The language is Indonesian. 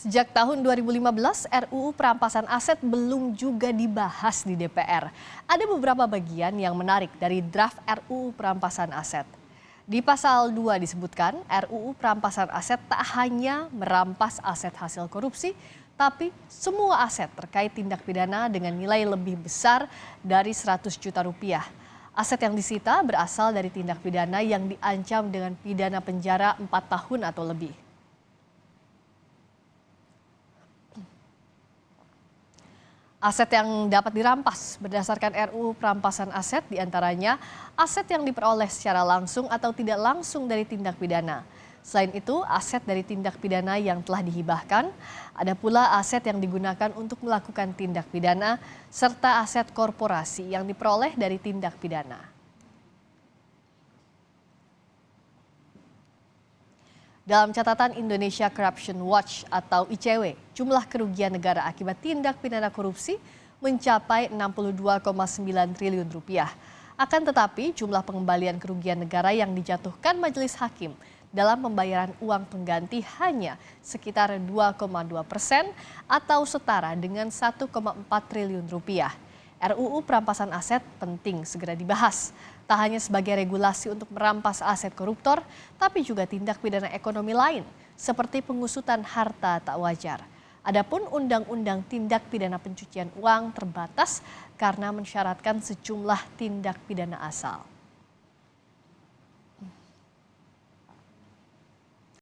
Sejak tahun 2015, RUU Perampasan Aset belum juga dibahas di DPR. Ada beberapa bagian yang menarik dari draft RUU Perampasan Aset. Di pasal 2 disebutkan, RUU Perampasan Aset tak hanya merampas aset hasil korupsi, tapi semua aset terkait tindak pidana dengan nilai lebih besar dari 100 juta rupiah. Aset yang disita berasal dari tindak pidana yang diancam dengan pidana penjara 4 tahun atau lebih. Aset yang dapat dirampas berdasarkan RUU Perampasan Aset diantaranya aset yang diperoleh secara langsung atau tidak langsung dari tindak pidana. Selain itu, aset dari tindak pidana yang telah dihibahkan, ada pula aset yang digunakan untuk melakukan tindak pidana, serta aset korporasi yang diperoleh dari tindak pidana. Dalam catatan Indonesia Corruption Watch atau ICW, jumlah kerugian negara akibat tindak pidana korupsi mencapai 62,9 triliun rupiah. Akan tetapi jumlah pengembalian kerugian negara yang dijatuhkan majelis hakim dalam pembayaran uang pengganti hanya sekitar 2,2% atau setara dengan 1,4 triliun rupiah. RUU Perampasan Aset penting segera dibahas. Tak hanya sebagai regulasi untuk merampas aset koruptor, tapi juga tindak pidana ekonomi lain, seperti pengusutan harta tak wajar. Adapun Undang-Undang Tindak Pidana Pencucian Uang terbatas karena mensyaratkan sejumlah tindak pidana asal.